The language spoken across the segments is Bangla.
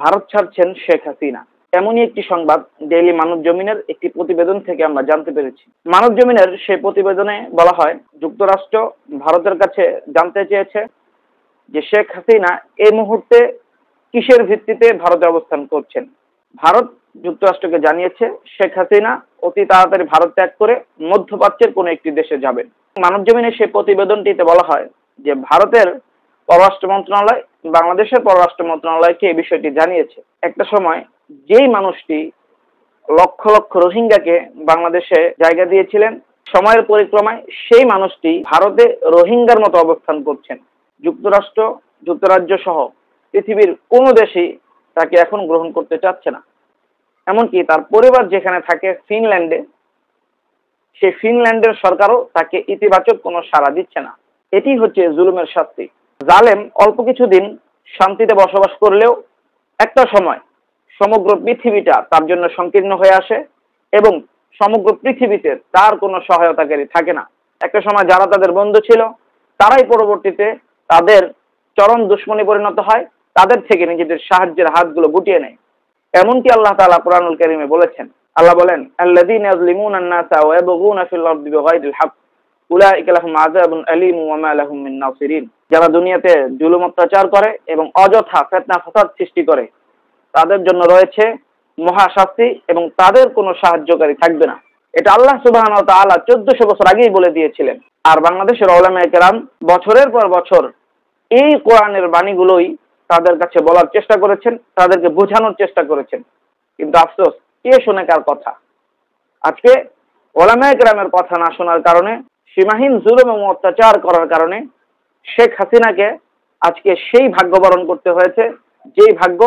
ভারত ছাড়ছেন শেখ হাসিনা। এমনই একটি সংবাদ ডেইলি মানব জমিনের একটি প্রতিবেদন থেকে আমরা জানতে পেরেছি। মানব জমিনের সেই প্রতিবেদনে বলা হয়, যুক্তরাষ্ট্র ভারতের কাছে জানতে চেয়েছে যে শেখ হাসিনা এই মুহূর্তে কিসের ভিত্তিতে ভারতে অবস্থান করছেন। ভারত যুক্তরাষ্ট্রকে জানিয়েছে শেখ হাসিনা অতি তাড়াতাড়ি ভারত ত্যাগ করে মধ্যপ্রাচ্যের কোনো একটি দেশে যাবেন। মানব জমিনের সেই প্রতিবেদনটিতে বলা হয় যে ভারতের পররাষ্ট্র মন্ত্রণালয় বাংলাদেশের পররাষ্ট্র মন্ত্রণালয়কে এই বিষয়টি জানিয়েছে। একটা সময় যেই মানুষটি লক্ষ লক্ষ রোহিঙ্গাকে বাংলাদেশে জায়গা দিয়েছিলেন, সময়ের পরিক্রমায় সেই মানুষটি ভারতে রোহিঙ্গার মতো অবস্থান করছেন। যুক্তরাষ্ট্র, যুক্তরাজ্য সহ পৃথিবীর কোনো দেশই তাকে এখন গ্রহণ করতে চাচ্ছে না। এমনকি তার পরিবার যেখানে থাকে ফিনল্যান্ডে, সেই ফিনল্যান্ডের সরকারও তাকে ইতিবাচক কোনো সাড়া দিচ্ছে না। এটি হচ্ছে জুলুমের শাস্তি। জালেম অল্প কিছুদিন শান্তিতে বসবাস করলেও একটা সময় সমগ্র পৃথিবীটা তার জন্য সংকীর্ণ হয়ে আসে এবং সমগ্র পৃথিবীতে তার কোনো সহায়তাকারী থাকে না। একটা সময় যারা তাদের বন্ধু ছিল তারাই পরবর্তীতে তাদের চরম দুশ্মনী পরিণত হয়, তাদের থেকে নিজেদের সাহায্যের হাতগুলো গুটিয়ে নেয়। এমনকি আল্লাহ তাআলা কুরআনুল কারীমে বলেছেন, আল্লাহ বলেন, আল্লাযীনা ইয়াযলিমুনা আন-নাসা ওয়া ইয়াবগুনা ফিল আরদি বিগাইরিল হক উলাইকা লাহুম আযাবুন আলীম ওয়া মা লাহুম মিন নাসিরিন। যারা দুনিয়াতে জুলুম অত্যাচার করে এবং অযথা ফিতনা ফাসাদ সৃষ্টি করে, তাদের জন্য রয়েছে মহাশাস্তি এবং তাদের কোনো সাহায্যকারী থাকবে না। এটা আল্লাহ সুবহানাহু ওয়া তাআলা 1400 বছর আগেই বলে দিয়েছিলেন। আর বাংলাদেশের উলামায়ে কেরাম বছরের পর বছর এই কোরআনের বাণীগুলোই তাদের কাছে বলার চেষ্টা করেছেন, তাদেরকে বোঝানোর চেষ্টা করেছেন। কিন্তু আফসোস, কে শোনে কার কথা? আজকে উলামায়ে কেরামের কথা না শোনার কারণে, সীমাহীন জুলুম এবং অত্যাচার করার কারণে শেখ হাসিনাকে আজকে সেই ভাগ্য বরণ করতে হয়েছে, যেই ভাগ্য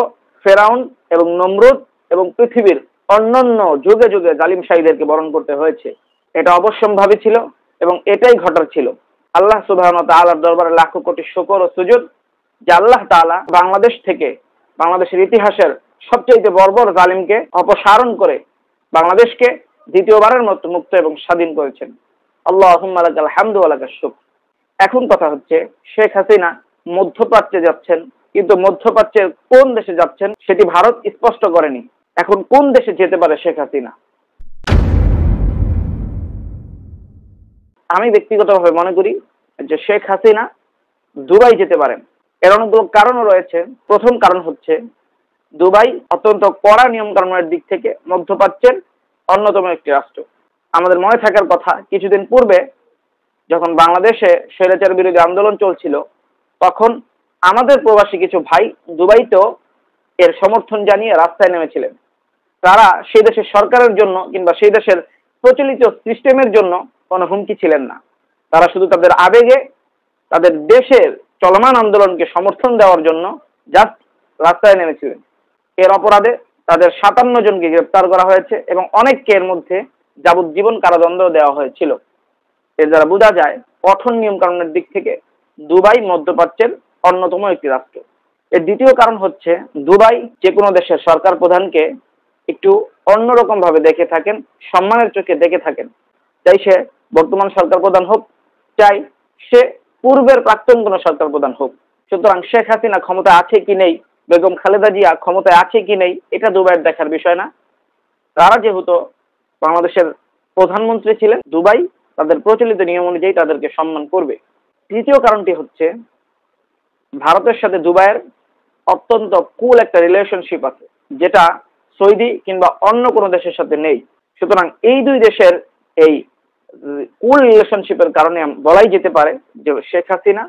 ফেরাউন এবং নমরুদ এবং পৃথিবীর অন্যান্য যুগে যুগে জালিম শাহীদেরকে বরণ করতে হয়েছে। এটা অবশ্যম্ভাবী ছিল এবং এটাই ঘটার ছিল। আল্লাহ সুবহানাহু ওয়া তাআলার দরবারে লাখো কোটি শুকর ও সুজুদ যে আল্লাহ তাআলা বাংলাদেশ থেকে বাংলাদেশের ইতিহাসের সবচেয়ে বর্বর জালিমকে অপসারণ করে বাংলাদেশকে দ্বিতীয়বারের মতো মুক্ত এবং স্বাধীন করেছেন। আল্লাহুম্মা লাকাল হামদু ওয়া লাকাশ শুকর। এখন কথা হচ্ছে, শেখ হাসিনা মধ্যপ্রাচ্যে যাচ্ছেন, কিন্তু মধ্যপ্রাচ্যের কোন দেশে যাচ্ছেন সেটি ভারত স্পষ্ট করেনি। এখন কোন দেশে যেতে পারে শেখ হাসিনা? আমি ব্যক্তিগতভাবে মনে করি যে শেখ হাসিনা দুবাই যেতে পারেন। এর অনেকগুলো কারণও রয়েছে। প্রথম কারণ হচ্ছে, দুবাই অত্যন্ত কড়া নিয়ম কানুনের দিক থেকে মধ্যপ্রাচ্যের অন্যতম একটি রাষ্ট্র। আমাদের মনে থাকার কথা, কিছুদিন পূর্বে যখন বাংলাদেশে স্বৈরাচার বিরোধী আন্দোলন চলছিল, তখন আমাদের প্রবাসী কিছু ভাই দুবাইতেও এর সমর্থন জানিয়ে রাস্তায় নেমেছিলেন। তারা সেই দেশের সরকারের জন্য কিংবা সেই দেশের প্রচলিত সিস্টেমের জন্য কোনো হুমকি ছিলেন না। তারা শুধু তাদের আবেগে তাদের দেশের চলমান আন্দোলনকে সমর্থন দেওয়ার জন্য জাস্ট রাস্তায় নেমেছিলেন। এর অপরাধে তাদের 57 জনকে গ্রেপ্তার করা হয়েছে এবং অনেককে এর মধ্যে যাবজ্জীবন কারাদণ্ড দেওয়া হয়েছিল। এর দ্বারা বোঝা যায় কঠোর নিয়ম কানুনের দিক থেকে দুবাই মধ্যপ্রাচ্যের অন্যতম একটি রাষ্ট্র। এর দ্বিতীয় কারণ হচ্ছে, দুবাই যে কোনো দেশের সরকার প্রধানকে একটু অন্যরকম ভাবে দেখে থাকেন, সম্মানের চোখে দেখে থাকেন। চাই সে বর্তমান সরকার প্রধান হোক, চাই সে পূর্বের প্রাক্তন কোনো সরকার প্রধান হোক। সুতরাং শেখ হাসিনা ক্ষমতায় আছে কি নেই, বেগম খালেদা জিয়া ক্ষমতায় আছে কি নেই, এটা দুবাইয়ের দেখার বিষয় না। তারা যেহেতু বাংলাদেশের প্রধানমন্ত্রী ছিলেন, দুবাই তাদের প্রচলিত নিয়ম অনুযায়ী তাদেরকে সম্মান করবে। তৃতীয় কারণটি হচ্ছে, ভারতের সাথে দুবাইয়ের অত্যন্ত কুল একটা রিলেশনশিপ আছে, যেটা সৌদি কিংবা অন্য কোনো দেশের সাথে নেই। সুতরাং এই দুই দেশের এই কুল রিলেশনশিপের কারণে বলাই যেতে পারে যে শেখ হাসিনা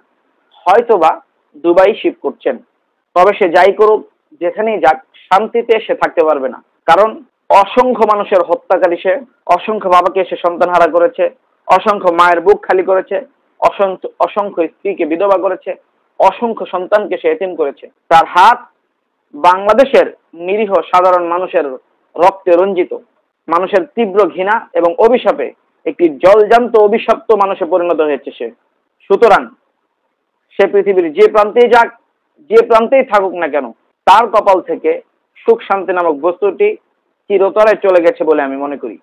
হয়তোবা দুবাই শিফট করছেন। তবে সে যাই করুক, যেখানেই যাক, শান্তিতে সে থাকতে পারবে না। কারণ অসংখ্য মানুষের হত্যাকারী সে, অসংখ্য বাবাকে সে সন্তানহারা করেছে, অসংখ্য মায়ের বুক খালি করেছে, অসংখ্য স্ত্রীকে বিধবা করেছে, অসংখ্য সন্তানকে সে এতিম করেছে। তার হাত বাংলাদেশের নিরীহ সাধারণ মানুষের রক্তে রঞ্জিত। মানুষের তীব্র ঘৃণা এবং অভিশাপে একটি জলজান্ত অভিশপ্ত মানুষে পরিণত হয়েছে সে। সুতরাং সে পৃথিবীর যে প্রান্তেই যাক, যে প্রান্তেই থাকুক না কেন, তার কপাল থেকে সুখ শান্তি নামক বস্তুটি চিরতরে চলে গেছে বলে আমি মনে করি।